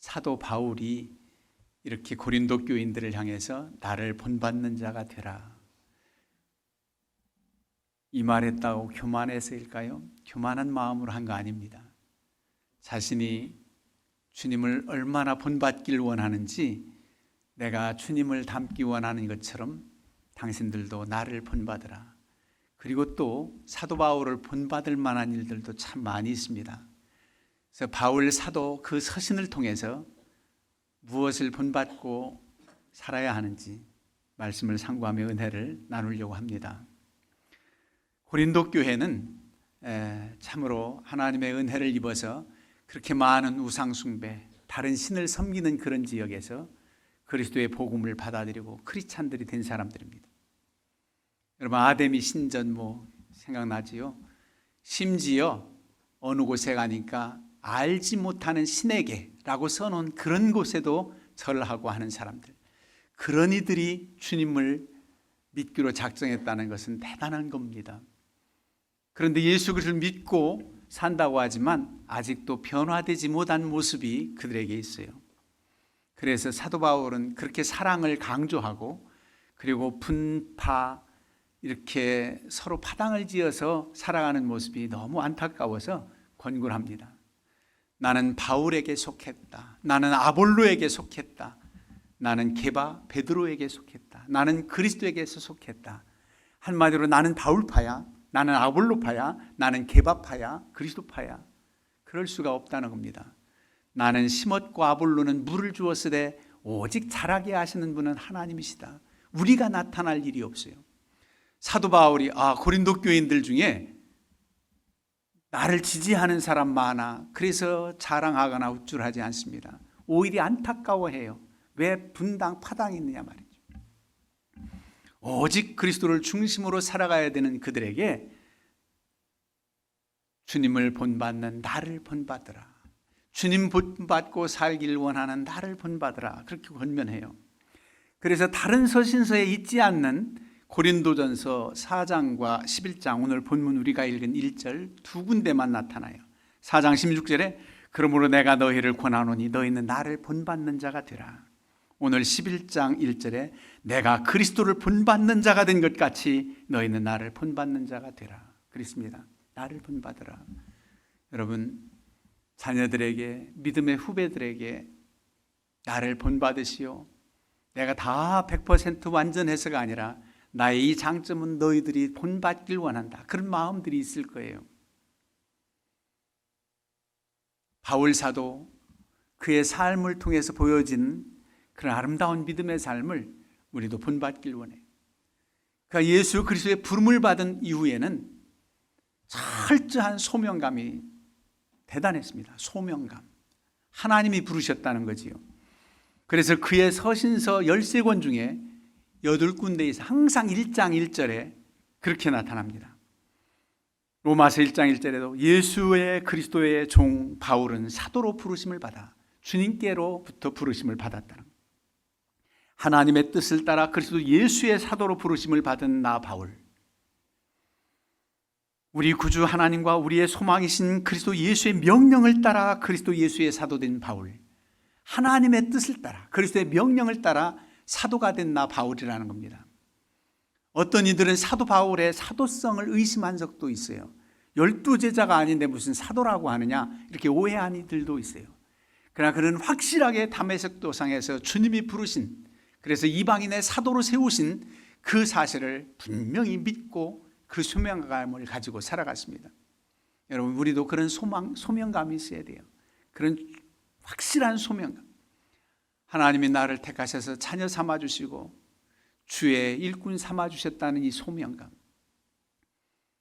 사도 바울이 이렇게 고린도 교인들을 향해서 나를 본받는 자가 되라, 이 말했다고 교만해서일까요? 교만한 마음으로 한 거 아닙니다. 자신이 주님을 얼마나 본받길 원하는지, 내가 주님을 닮기 원하는 것처럼 당신들도 나를 본받으라. 그리고 또 사도 바울을 본받을 만한 일들도 참 많이 있습니다. 그래서 바울 사도 그 서신을 통해서 무엇을 본받고 살아야 하는지 말씀을 상고하며 은혜를 나누려고 합니다. 고린도 교회는 참으로 하나님의 은혜를 입어서 그렇게 많은 우상 숭배, 다른 신을 섬기는 그런 지역에서 그리스도의 복음을 받아들이고 크리스찬들이 된 사람들입니다. 여러분, 아데미 신전 생각나지요? 심지어 어느 곳에 가니까 알지 못하는 신에게라고 써놓은 그런 곳에도 절하고 하는 사람들, 그런 이들이 주님을 믿기로 작정했다는 것은 대단한 겁니다. 그런데 예수 그리스도를 믿고 산다고 하지만 아직도 변화되지 못한 모습이 그들에게 있어요. 그래서 사도 바울은 그렇게 사랑을 강조하고, 그리고 분파, 이렇게 서로 파당을 지어서 살아가는 모습이 너무 안타까워서 권고를 합니다. 나는 바울에게 속했다, 나는 아볼로에게 속했다, 나는 게바 베드로에게 속했다, 나는 그리스도에게서 속했다. 한마디로 나는 바울파야, 나는 아볼로파야, 나는 게바파야, 그리스도파야. 그럴 수가 없다는 겁니다. 나는 심었고 아볼로는 물을 주었으되 오직 자라게 하시는 분은 하나님이시다. 우리가 나타날 일이 없어요. 사도 바울이 고린도 교인들 중에 나를 지지하는 사람 많아, 그래서 자랑하거나 우쭐하지 않습니다. 오히려 안타까워해요. 왜 분당 파당이 있느냐 말이죠. 오직 그리스도를 중심으로 살아가야 되는 그들에게 주님을 본받는 나를 본받으라, 주님 본받고 살길 원하는 나를 본받으라, 그렇게 권면해요. 그래서 다른 서신서에 있지 않는 고린도전서 4장과 11장, 오늘 본문 우리가 읽은 1절 두 군데만 나타나요. 4장 16절에 그러므로 내가 너희를 권하노니 너희는 나를 본받는 자가 되라. 오늘 11장 1절에 내가 그리스도를 본받는 자가 된 것 같이 너희는 나를 본받는 자가 되라. 그렇습니다. 나를 본받으라. 여러분, 자녀들에게, 믿음의 후배들에게 나를 본받으시오, 내가 다 100% 완전해서가 아니라 나의 이 장점은 너희들이 본받길 원한다, 그런 마음들이 있을 거예요. 바울 사도 그의 삶을 통해서 보여진 그런 아름다운 믿음의 삶을 우리도 본받길 원해요. 그러니까 예수 그리스도의 부름을 받은 이후에는 철저한 소명감이 대단했습니다. 소명감. 하나님이 부르셨다는 거지요. 그래서 그의 서신서 13권 중에 8군데에서 항상 1장 1절에 그렇게 나타납니다. 로마서 1장 1절에도 예수의 그리스도의 종 바울은 사도로 부르심을 받아 주님께로부터 부르심을 받았다는 거예요. 하나님의 뜻을 따라 그리스도 예수의 사도로 부르심을 받은 나 바울, 우리 구주 하나님과 우리의 소망이신 그리스도 예수의 명령을 따라 그리스도 예수의 사도된 바울, 하나님의 뜻을 따라 그리스도의 명령을 따라 사도가 된 나 바울이라는 겁니다. 어떤 이들은 사도 바울의 사도성을 의심한 적도 있어요. 12제자가 아닌데 무슨 사도라고 하느냐, 이렇게 오해한 이들도 있어요. 그러나 그는 확실하게 다메섹 도상에서 주님이 부르신, 그래서 이방인의 사도로 세우신 그 사실을 분명히 믿고 그 소명감을 가지고 살아갔습니다. 여러분, 우리도 그런 소명감이 있어야 돼요. 그런 확실한 소명감. 하나님이 나를 택하셔서 자녀 삼아주시고 주의 일꾼 삼아주셨다는 이 소명감.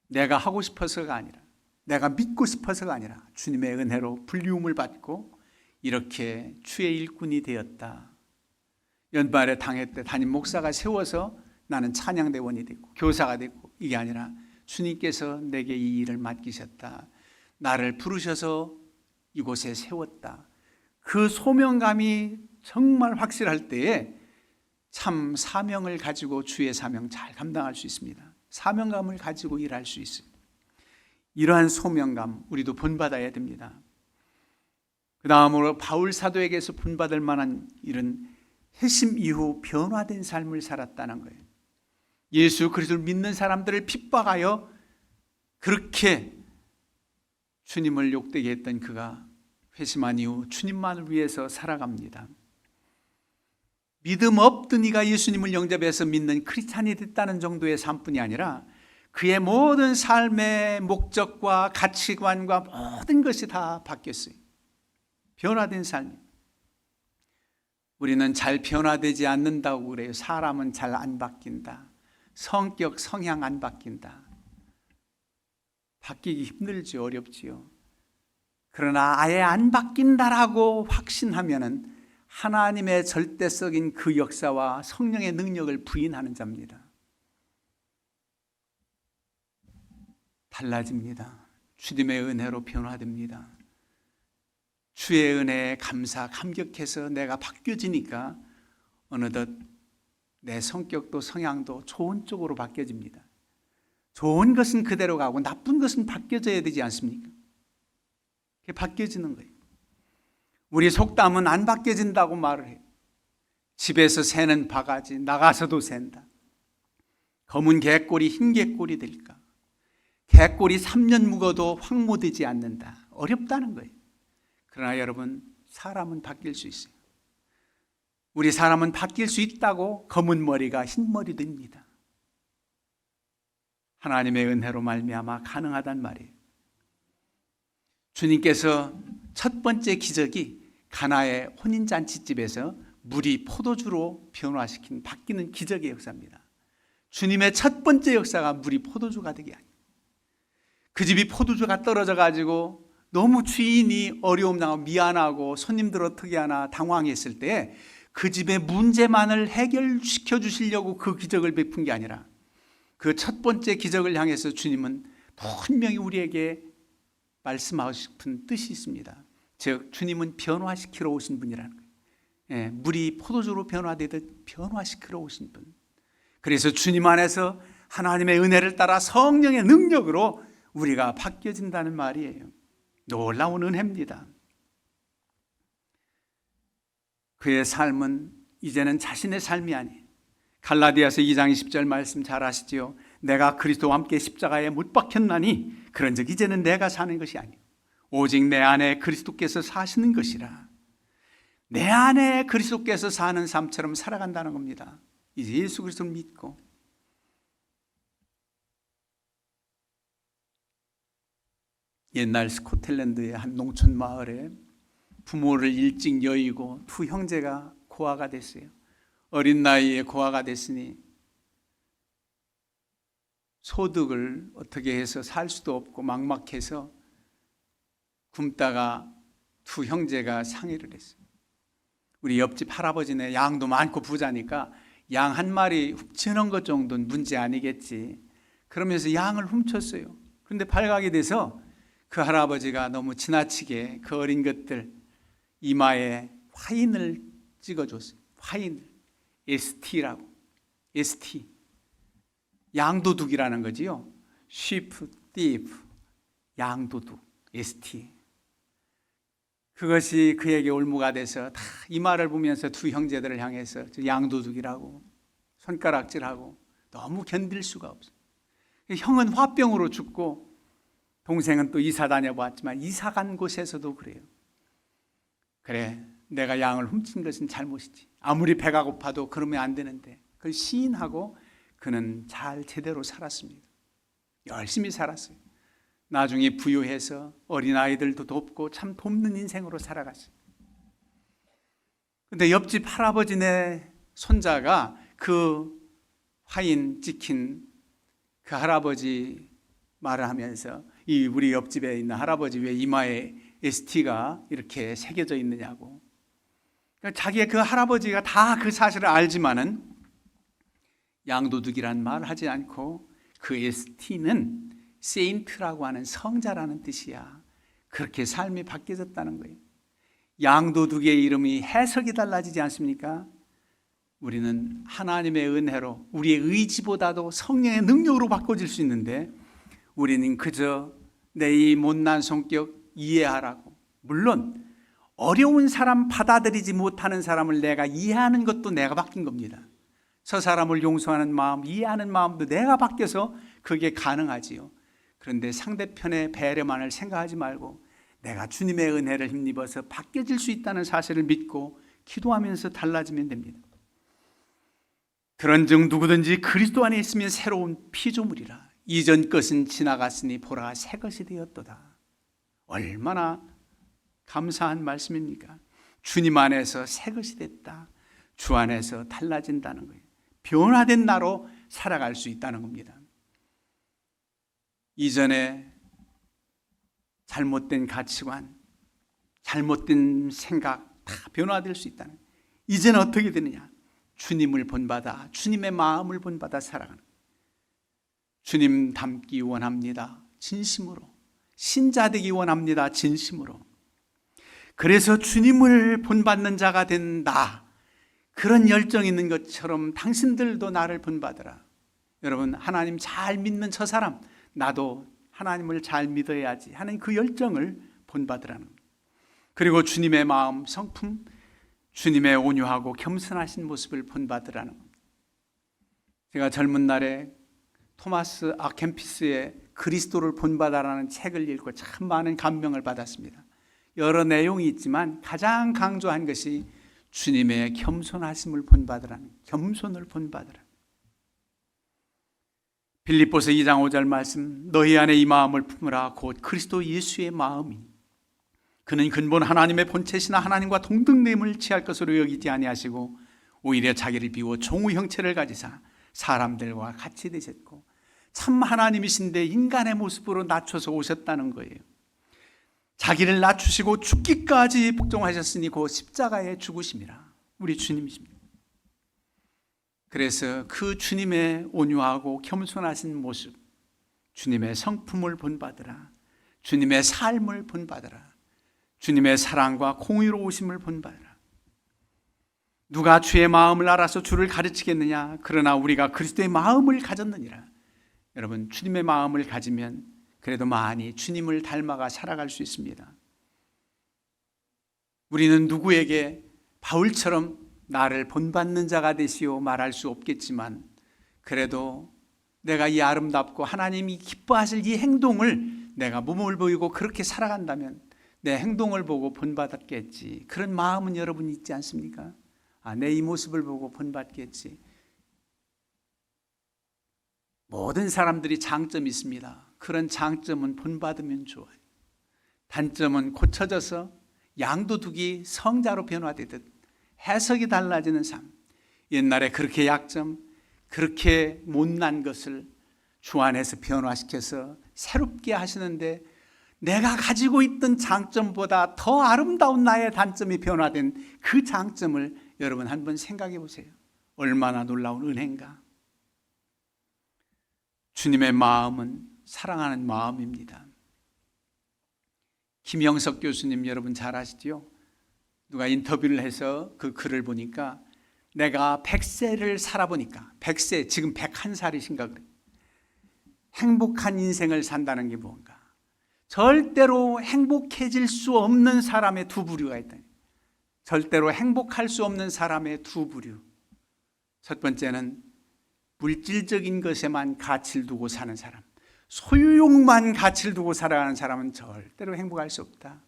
내가 하고 싶어서가 아니라, 내가 믿고 싶어서가 아니라 주님의 은혜로 불리움을 받고 이렇게 주의 일꾼이 되었다. 연말에 당회 때 담임 목사가 세워서 나는 찬양대원이 됐고 교사가 됐고, 이게 아니라 주님께서 내게 이 일을 맡기셨다, 나를 부르셔서 이곳에 세웠다. 그 소명감이 정말 확실할 때에 참 사명을 가지고 주의 사명 잘 감당할 수 있습니다. 사명감을 가지고 일할 수 있어요. 이러한 소명감 우리도 본받아야 됩니다. 그 다음으로 바울 사도에게서 본받을 만한 일은 회심 이후 변화된 삶을 살았다는 거예요. 예수 그리스도를 믿는 사람들을 핍박하여 그렇게 주님을 욕되게 했던 그가 회심한 이후 주님만을 위해서 살아갑니다. 믿음 없던 이가 예수님을 영접해서 믿는 크리스찬이 됐다는 정도의 삶뿐이 아니라 그의 모든 삶의 목적과 가치관과 모든 것이 다 바뀌었어요. 변화된 삶. 우리는 잘 변화되지 않는다고 그래요. 사람은 잘 안 바뀐다. 성격, 성향 안 바뀐다. 바뀌기 힘들지, 어렵지요. 그러나 아예 안 바뀐다라고 확신하면은 하나님의 절대적인 그 역사와 성령의 능력을 부인하는 자입니다. 달라집니다. 주님의 은혜로 변화됩니다. 주의 은혜에 감격해서 내가 바뀌어지니까 어느덧 내 성격도 성향도 좋은 쪽으로 바뀌어집니다. 좋은 것은 그대로 가고 나쁜 것은 바뀌어져야 되지 않습니까? 그게 바뀌어지는 거예요. 우리 속담은 안 바뀌어진다고 말을 해요. 집에서 새는 바가지, 나가서도 샌다. 검은 개꼬리, 흰 개꼬리 될까? 개꼬리 3년 묵어도 황무되지 않는다. 어렵다는 거예요. 그러나 여러분, 사람은 바뀔 수 있어요. 우리 사람은 바뀔 수 있다고 검은 머리가 흰 머리 됩니다. 하나님의 은혜로 말미암아 가능하단 말이에요. 주님께서 첫 번째 기적이 가나의 혼인잔치집에서 물이 포도주로 변화시킨 바뀌는 기적의 역사입니다. 주님의 첫 번째 역사가 물이 포도주가 되게 하니 그 집이 포도주가 떨어져 가지고 너무 주인이 어려움 당하고 미안하고 손님들 어떻게 하나 당황했을 때 그 집의 문제만을 해결시켜 주시려고 그 기적을 베푼 게 아니라 그 첫 번째 기적을 향해서 주님은 분명히 우리에게 말씀하고 싶은 뜻이 있습니다. 즉 주님은 변화시키러 오신 분이라는 거예요. 물이 포도주로 변화되듯 변화시키러 오신 분. 그래서 주님 안에서 하나님의 은혜를 따라 성령의 능력으로 우리가 바뀌어진다는 말이에요. 놀라운 은혜입니다. 그의 삶은 이제는 자신의 삶이 아니에요. 갈라디아서 2장 20절 말씀 잘 아시지요? 내가 그리스도와 함께 십자가에 못 박혔나니 그런즉 이제는 내가 사는 것이 아니요 오직 내 안에 그리스도께서 사시는 것이라. 내 안에 그리스도께서 사는 삶처럼 살아간다는 겁니다. 이제 예수 그리스도를 믿고. 옛날 스코틀랜드의 한 농촌 마을에 부모를 일찍 여의고 두 형제가 고아가 됐어요. 어린 나이에 고아가 됐으니 소득을 어떻게 해서 살 수도 없고 막막해서 굶다가 두 형제가 상의를 했어요. 우리 옆집 할아버지네 양도 많고 부자니까 양 한 마리 훔치는 것 정도는 문제 아니겠지. 그러면서 양을 훔쳤어요. 그런데 발각이 돼서 그 할아버지가 너무 지나치게 그 어린 것들 이마에 화인을 찍어줬어요. 화인을. ST라고. ST. 양도둑이라는 거지요. Sheep thief. 양도둑. ST. 그것이 그에게 올무가 돼서 다 이마를 보면서 두 형제들을 향해서 양도둑이라고 손가락질하고 너무 견딜 수가 없어요. 형은 화병으로 죽고 동생은 또 이사 다녀봤지만 이사 간 곳에서도 그래요. 그래, 내가 양을 훔친 것은 잘못이지. 아무리 배가 고파도 그러면 안 되는데 그걸 시인하고 그는 잘 제대로 살았습니다. 열심히 살았어요. 나중에 부유해서 어린아이들도 돕고 참 돕는 인생으로 살아갔어요. 그런데 옆집 할아버지네 손자가 그 화인 찍힌 그 할아버지 말을 하면서 이 우리 옆집에 있는 할아버지 왜 이마에 ST가 이렇게 새겨져 있느냐고. 그러니까 자기의 그 할아버지가 다 그 사실을 알지만은 양도둑이란 말을 하지 않고 그 ST는 세인트라고 하는 성자라는 뜻이야. 그렇게 삶이 바뀌어졌다는 거예요. 양도둑의 이름이 해석이 달라지지 않습니까? 우리는 하나님의 은혜로 우리의 의지보다도 성령의 능력으로 바꿔질 수 있는데 우리는 그저 내 이 못난 성격 이해하라고. 물론 어려운 사람, 받아들이지 못하는 사람을 내가 이해하는 것도 내가 바뀐 겁니다. 저 사람을 용서하는 마음, 이해하는 마음도 내가 바뀌어서 그게 가능하지요. 그런데 상대편의 배려만을 생각하지 말고 내가 주님의 은혜를 힘입어서 바뀌어질 수 있다는 사실을 믿고 기도하면서 달라지면 됩니다. 그런즉 누구든지 그리스도 안에 있으면 새로운 피조물이라. 이전 것은 지나갔으니 보라 새 것이 되었도다. 얼마나 감사한 말씀입니까? 주님 안에서 새 것이 됐다. 주 안에서 달라진다는 거예요. 변화된 나로 살아갈 수 있다는 겁니다. 이전에 잘못된 가치관, 잘못된 생각 다 변화될 수 있다는 거예요. 이제는 어떻게 되느냐? 주님을 본받아, 주님의 마음을 본받아 살아가는 거예요. 주님 닮기 원합니다. 진심으로. 신자 되기 원합니다. 진심으로. 그래서 주님을 본받는 자가 된다. 그런 열정이 있는 것처럼 당신들도 나를 본받으라. 여러분, 하나님 잘 믿는 저 사람, 나도 하나님을 잘 믿어야지 하는 그 열정을 본받으라는 겁니다. 그리고 주님의 마음, 성품, 주님의 온유하고 겸손하신 모습을 본받으라는 겁니다. 제가 젊은 날에 토마스 아켐피스의 그리스도를 본받아라는 책을 읽고 참 많은 감명을 받았습니다. 여러 내용이 있지만 가장 강조한 것이 주님의 겸손하심을 본받으라는, 겸손을 본받으라. 빌립보서 2장 5절 말씀, 너희 안에 이 마음을 품으라. 곧 그리스도 예수의 마음이니 그는 근본 하나님의 본체시나 하나님과 동등됨을 취할 것으로 여기지 아니하시고 오히려 자기를 비워 종의 형체를 가지사 사람들과 같이 되셨고 참 하나님이신데 인간의 모습으로 낮춰서 오셨다는 거예요. 자기를 낮추시고 죽기까지 복종하셨으니 그 십자가에 죽으심이라. 우리 주님이십니다. 그래서 그 주님의 온유하고 겸손하신 모습, 주님의 성품을 본받으라. 주님의 삶을 본받으라. 주님의 사랑과 공의로우심을 본받으라. 누가 주의 마음을 알아서 주를 가르치겠느냐? 그러나 우리가 그리스도의 마음을 가졌느니라. 여러분, 주님의 마음을 가지면 그래도 많이 주님을 닮아가 살아갈 수 있습니다. 우리는 누구에게 바울처럼 나를 본받는 자가 되시오 말할 수 없겠지만 그래도 내가 이 아름답고 하나님이 기뻐하실 이 행동을 내가 몸을 보이고 그렇게 살아간다면 내 행동을 보고 본받았겠지. 그런 마음은 여러분 있지 않습니까? 내 이 모습을 보고 본받겠지. 모든 사람들이 장점이 있습니다. 그런 장점은 본받으면 좋아요. 단점은 고쳐져서 양도둑이 성자로 변화되듯 해석이 달라지는 삶. 옛날에 그렇게 약점, 그렇게 못난 것을 주 안에서 변화시켜서 새롭게 하시는데 내가 가지고 있던 장점보다 더 아름다운 나의 단점이 변화된 그 장점을 여러분 한번 생각해 보세요. 얼마나 놀라운 은혜인가. 주님의 마음은 사랑하는 마음입니다. 김영석 교수님 여러분 잘 아시죠? 누가 인터뷰를 해서 그 글을 보니까 내가 100세를 살아보니까 100세, 지금 101살이신가 그래요. 행복한 인생을 산다는 게 뭔가. 절대로 행복해질 수 없는 사람의 두 부류가 있다. 절대로 행복할 수 없는 사람의 두 부류. 첫 번째는 물질적인 것에만 가치를 두고 사는 사람. 소유욕만 가치를 두고 살아가는 사람은 절대로 행복할 수 없다.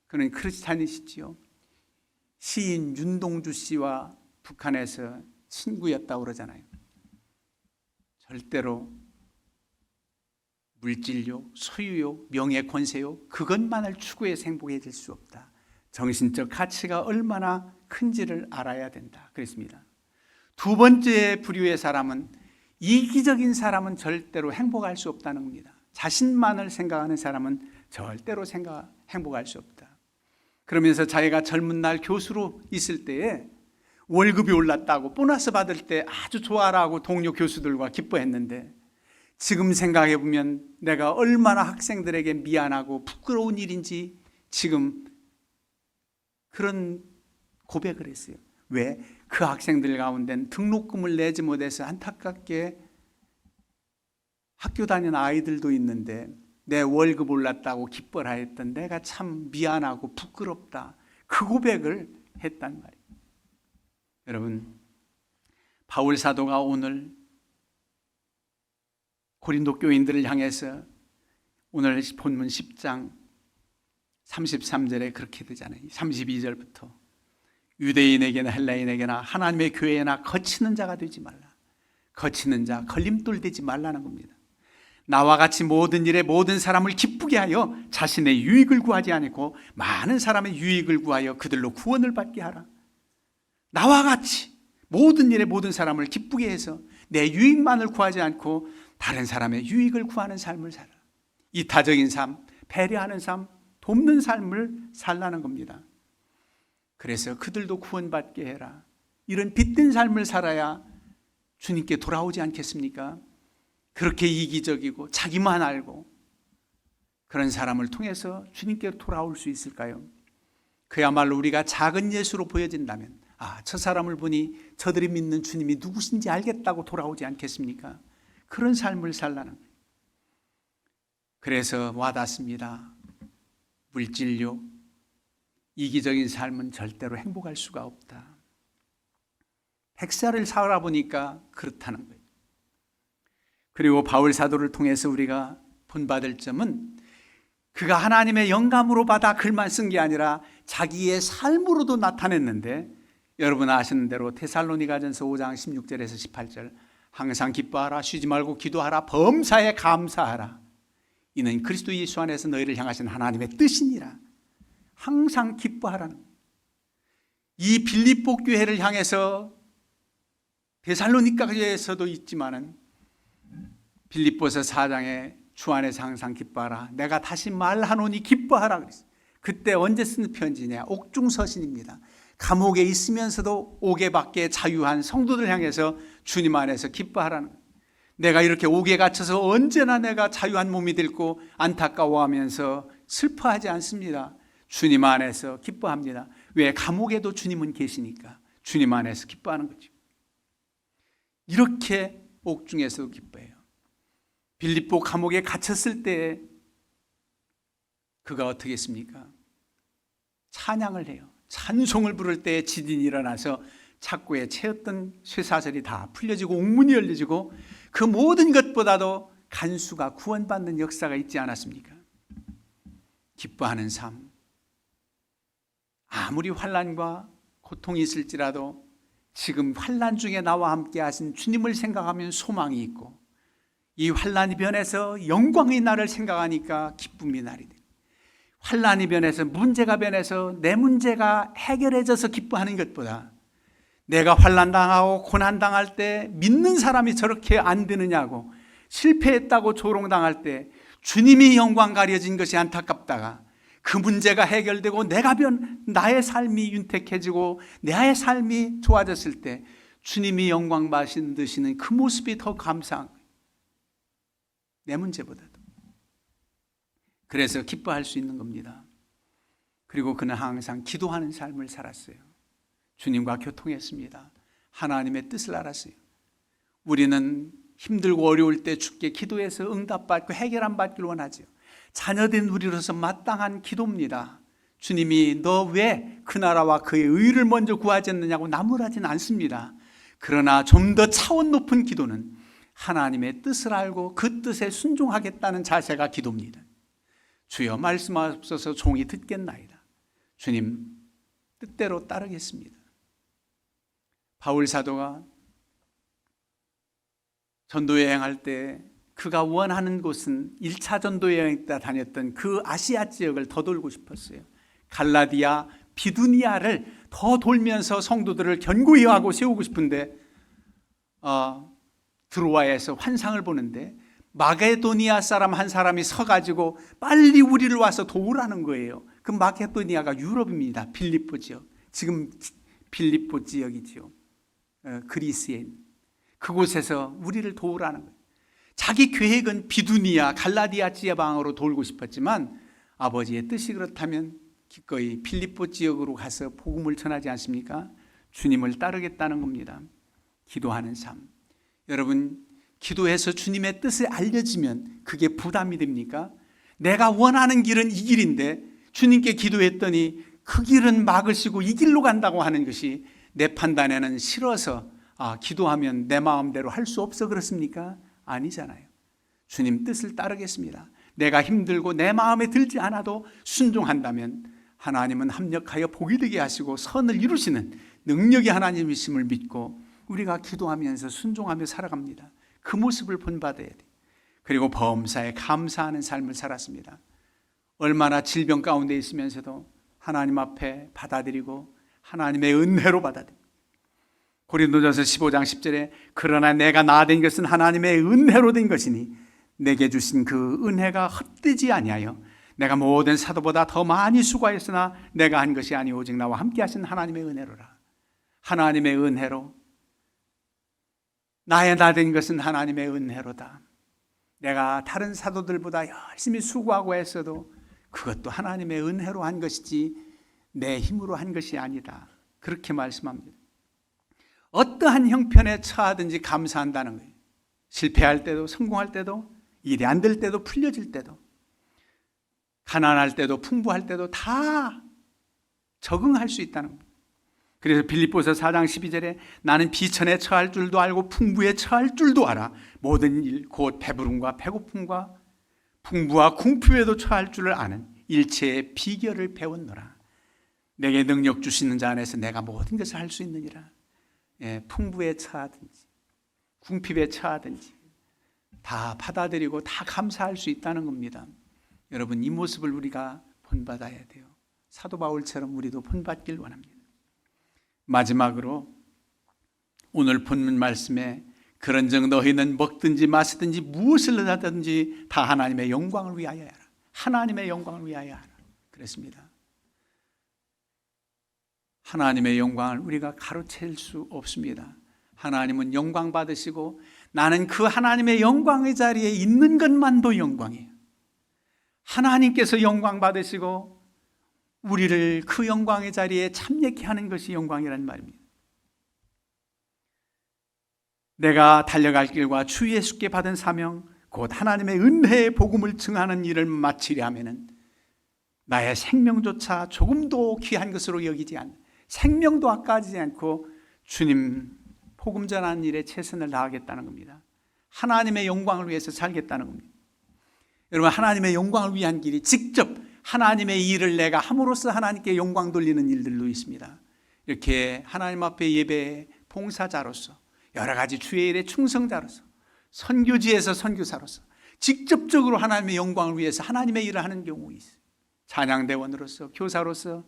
그는 크리스찬이시지요. 시인 윤동주 씨와 북한에서 친구였다고 그러잖아요. 절대로 물질욕, 소유욕, 명예, 권세욕 그것만을 추구해서 행복해질 수 없다. 정신적 가치가 얼마나 큰지를 알아야 된다. 그랬습니다. 두 번째 부류의 사람은 이기적인 사람은 절대로 행복할 수 없다는 겁니다. 자신만을 생각하는 사람은 절대로 행복할 수 없다. 그러면서 자기가 젊은 날 교수로 있을 때에 월급이 올랐다고 보너스 받을 때 아주 좋아라고 동료 교수들과 기뻐했는데 지금 생각해 보면 내가 얼마나 학생들에게 미안하고 부끄러운 일인지 지금 그런 고백을 했어요. 왜? 그 학생들 가운데는 등록금을 내지 못해서 안타깝게 학교 다니는 아이들도 있는데 내 월급 올랐다고 기뻐라 했던 내가 참 미안하고 부끄럽다. 그 고백을 했단 말이에요. 여러분, 바울 사도가 오늘 고린도 교인들을 향해서 오늘 본문 10장 33절에 그렇게 되잖아요. 32절부터 유대인에게나 헬라인에게나 하나님의 교회나 거치는 자가 되지 말라. 거치는 자, 걸림돌 되지 말라는 겁니다. 나와 같이 모든 일에 모든 사람을 기쁘게 하여 자신의 유익을 구하지 않고 많은 사람의 유익을 구하여 그들로 구원을 받게 하라. 나와 같이 모든 일에 모든 사람을 기쁘게 해서 내 유익만을 구하지 않고 다른 사람의 유익을 구하는 삶을 살아. 이타적인 삶, 배려하는 삶, 돕는 삶을 살라는 겁니다. 그래서 그들도 구원받게 해라. 이런 빛된 삶을 살아야 주님께 돌아오지 않겠습니까? 그렇게 이기적이고 자기만 알고 그런 사람을 통해서 주님께 돌아올 수 있을까요? 그야말로 우리가 작은 예수로 보여진다면 저 사람을 보니 저들이 믿는 주님이 누구신지 알겠다고 돌아오지 않겠습니까? 그런 삶을 살라는 거예요. 그래서 와닿습니다. 물질욕, 이기적인 삶은 절대로 행복할 수가 없다. 백사를 살아보니까 그렇다는 거예요. 그리고 바울 사도를 통해서 우리가 본받을 점은 그가 하나님의 영감으로 받아 글만 쓴 게 아니라 자기의 삶으로도 나타냈는데, 여러분 아시는 대로 데살로니가전서 5장 16절에서 18절 항상 기뻐하라, 쉬지 말고 기도하라, 범사에 감사하라. 이는 그리스도 예수 안에서 너희를 향하신 하나님의 뜻이니라. 항상 기뻐하라는 거예요. 이 빌립보 교회를 향해서 데살로니가 교회에서도 있지만은 빌립보서 4장에 주 안에서 항상 기뻐하라, 내가 다시 말하노니 기뻐하라 그랬어요. 그때 언제 쓴 편지냐? 옥중서신입니다. 감옥에 있으면서도 옥에 밖에 자유한 성도들 향해서 주님 안에서 기뻐하라는 거예요. 내가 이렇게 옥에 갇혀서 언제나 내가 자유한 몸이 들고 안타까워하면서 슬퍼하지 않습니다. 주님 안에서 기뻐합니다. 왜? 감옥에도 주님은 계시니까 주님 안에서 기뻐하는 거죠. 이렇게 옥중에서도 기뻐해요. 빌립보 감옥에 갇혔을 때 그가 어떻게 했습니까? 찬양을 해요. 찬송을 부를 때 지진이 일어나서 착고에 채였던 쇠사슬이 다 풀려지고 옥문이 열려지고 그 모든 것보다도 간수가 구원받는 역사가 있지 않았습니까? 기뻐하는 삶. 아무리 환난과 고통이 있을지라도 지금 환난 중에 나와 함께 하신 주님을 생각하면 소망이 있고, 이 환난이 변해서 영광의 날을 생각하니까 기쁨의 날이 돼요. 환난이 변해서 문제가 변해서 내 문제가 해결해져서 기뻐하는 것보다 내가 환난당하고 고난당할 때 믿는 사람이 저렇게 안 되느냐고 실패했다고 조롱당할 때 주님이 영광 가려진 것이 안타깝다가 그 문제가 해결되고 나의 삶이 윤택해지고 나의 삶이 좋아졌을 때 주님이 영광 받으시는 그 모습이 더 감사한 거예요. 내 문제보다도. 그래서 기뻐할 수 있는 겁니다. 그리고 그는 항상 기도하는 삶을 살았어요. 주님과 교통했습니다. 하나님의 뜻을 알았어요. 우리는 힘들고 어려울 때 주께 기도해서 응답받고 해결안 받기를 원하죠. 자녀된 우리로서 마땅한 기도입니다. 주님이 너 왜 그 나라와 그의 의를 먼저 구하지 않느냐고 나무라진 않습니다. 그러나 좀 더 차원 높은 기도는 하나님의 뜻을 알고 그 뜻에 순종하겠다는 자세가 기도입니다. 주여 말씀하옵소서, 종이 듣겠나이다. 주님 뜻대로 따르겠습니다. 바울 사도가 전도여행할 때 그가 원하는 곳은 1차 전도여행 때 다녔던 그 아시아 지역을 더 돌고 싶었어요. 갈라디아, 비두니아를 더 돌면서 성도들을 견고히 하고 세우고 싶은데 드로아에서 환상을 보는데 마게도니아 사람 한 사람이 서가지고 빨리 우리를 와서 도우라는 거예요. 그 마게도니아가 유럽입니다. 빌립보 지역. 지금 빌립보 지역이죠. 그리스에 그곳에서 우리를 도우라는 거예요. 자기 계획은 비두니아, 갈라디아 지방으로 돌고 싶었지만 아버지의 뜻이 그렇다면 기꺼이 빌립보 지역으로 가서 복음을 전하지 않습니까? 주님을 따르겠다는 겁니다. 기도하는 삶. 여러분, 기도해서 주님의 뜻을 알려지면 그게 부담이 됩니까? 내가 원하는 길은 이 길인데 주님께 기도했더니 그 길은 막으시고 이 길로 간다고 하는 것이 내 판단에는 싫어서 기도하면 내 마음대로 할 수 없어 그렇습니까? 아니잖아요. 주님 뜻을 따르겠습니다. 내가 힘들고 내 마음에 들지 않아도 순종한다면 하나님은 합력하여 복이 되게 하시고 선을 이루시는 능력이 하나님이심을 믿고 우리가 기도하면서 순종하며 살아갑니다. 그 모습을 본받아야 돼요. 그리고 범사에 감사하는 삶을 살았습니다. 얼마나 질병 가운데 있으면서도 하나님 앞에 받아들이고 하나님의 은혜로 받아들이고, 고린도전서 15장 10절에 그러나 내가 나된 것은 하나님의 은혜로 된 것이니 내게 주신 그 은혜가 헛되지 아니하여 내가 모든 사도보다 더 많이 수고하였으나 내가 한 것이 아니 오직 나와 함께 하신 하나님의 은혜로라. 하나님의 은혜로, 나의 나된 것은 하나님의 은혜로다. 내가 다른 사도들보다 열심히 수고하고 했어도 그것도 하나님의 은혜로 한 것이지 내 힘으로 한 것이 아니다. 그렇게 말씀합니다. 어떠한 형편에 처하든지 감사한다는 거예요. 실패할 때도, 성공할 때도, 일이 안 될 때도, 풀려질 때도, 가난할 때도, 풍부할 때도 다 적응할 수 있다는 겁니다. 그래서 빌립보서 4장 12절에 나는 비천에 처할 줄도 알고 풍부에 처할 줄도 알아. 모든 일 곧 배부름과 배고픔과 풍부와 궁핍에도 처할 줄을 아는 일체의 비결을 배웠노라. 내게 능력 주시는 자 안에서 내가 모든 것을 할 수 있느니라. 풍부에 처하든지 궁핍에 처하든지 다 받아들이고 다 감사할 수 있다는 겁니다. 여러분, 이 모습을 우리가 본받아야 돼요. 사도 바울처럼 우리도 본받길 원합니다. 마지막으로 오늘 본문 말씀에 그런즉 너희는 먹든지 마시든지 무엇을 하든지 다 하나님의 영광을 위하여 하라. 하나님의 영광을 위하여 하라. 그랬습니다. 하나님의 영광을 우리가 가로챌 수 없습니다. 하나님은 영광 받으시고 나는 그 하나님의 영광의 자리에 있는 것만도 영광이에요. 하나님께서 영광 받으시고 우리를 그 영광의 자리에 참여케 하는 것이 영광이라는 말입니다. 내가 달려갈 길과 주 예수께 받은 사명 곧 하나님의 은혜의 복음을 증하는 일을 마치려 하면은 나의 생명조차 조금도 귀한 것으로 여기지 않는, 생명도 아까워지지 않고 주님 복음 전하는 일에 최선을 다하겠다는 겁니다. 하나님의 영광을 위해서 살겠다는 겁니다. 여러분, 하나님의 영광을 위한 길이 직접 하나님의 일을 내가 함으로써 하나님께 영광 돌리는 일들도 있습니다. 이렇게 하나님 앞에 예배 봉사자로서, 여러 가지 주의 일의 충성자로서, 선교지에서 선교사로서 직접적으로 하나님의 영광을 위해서 하나님의 일을 하는 경우 있어요. 찬양대원으로서, 교사로서,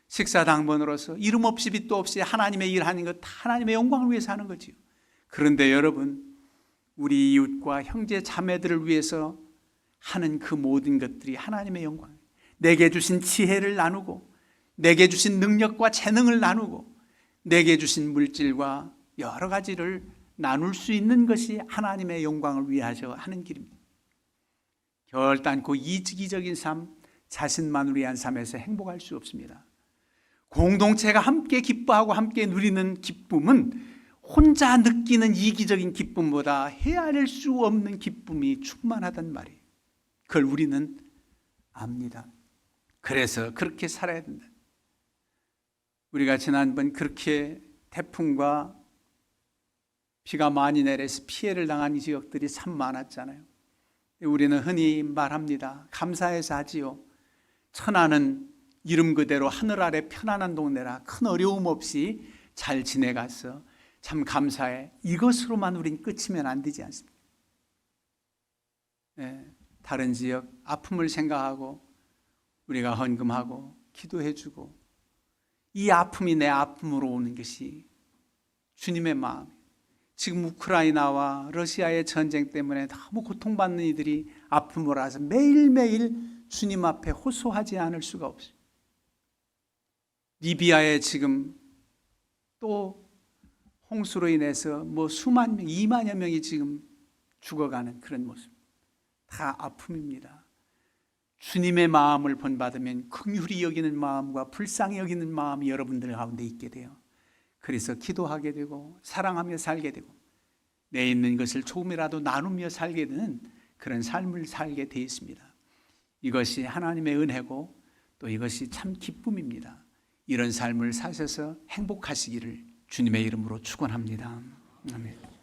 식사당번으로서 이름 없이 빛도 없이 하나님의 일을 하는 것 다 하나님의 영광을 위해서 하는 거지요. 그런데 여러분, 우리 이웃과 형제 자매들을 위해서 하는 그 모든 것들이 하나님의 영광, 내게 주신 지혜를 나누고 내게 주신 능력과 재능을 나누고 내게 주신 물질과 여러 가지를 나눌 수 있는 것이 하나님의 영광을 위하여 하는 길입니다. 결단코 이기적인 삶, 자신만을 위한 삶에서 행복할 수 없습니다. 공동체가 함께 기뻐하고 함께 누리는 기쁨은 혼자 느끼는 이기적인 기쁨보다 헤아릴 수 없는 기쁨이 충만하단 말이에요. 그걸 우리는 압니다. 그래서 그렇게 살아야 된다. 우리가 지난번 그렇게 태풍과 비가 많이 내려서 피해를 당한 지역들이 참 많았잖아요. 우리는 흔히 말합니다. 감사해서 하지요. 천안은 이름 그대로 하늘 아래 편안한 동네라 큰 어려움 없이 잘 지내갔어. 참 감사해. 이것으로만 우린 끝이면 안 되지 않습니까? 다른 지역 아픔을 생각하고 우리가 헌금하고 기도해주고, 이 아픔이 내 아픔으로 오는 것이 주님의 마음이에요. 지금 우크라이나와 러시아의 전쟁 때문에 너무 고통받는 이들이 아픔을 와서 매일매일 주님 앞에 호소하지 않을 수가 없어요. 리비아에 지금 또 홍수로 인해서 수만 명, 2만여 명이 지금 죽어가는 그런 모습. 다 아픔입니다. 주님의 마음을 본받으면 긍휼히 여기는 마음과 불쌍히 여기는 마음이 여러분들 가운데 있게 돼요. 그래서 기도하게 되고 사랑하며 살게 되고 내 있는 것을 조금이라도 나누며 살게 되는 그런 삶을 살게 되어 있습니다. 이것이 하나님의 은혜고 또 이것이 참 기쁨입니다. 이런 삶을 사셔서 행복하시기를 주님의 이름으로 축원합니다. 아멘.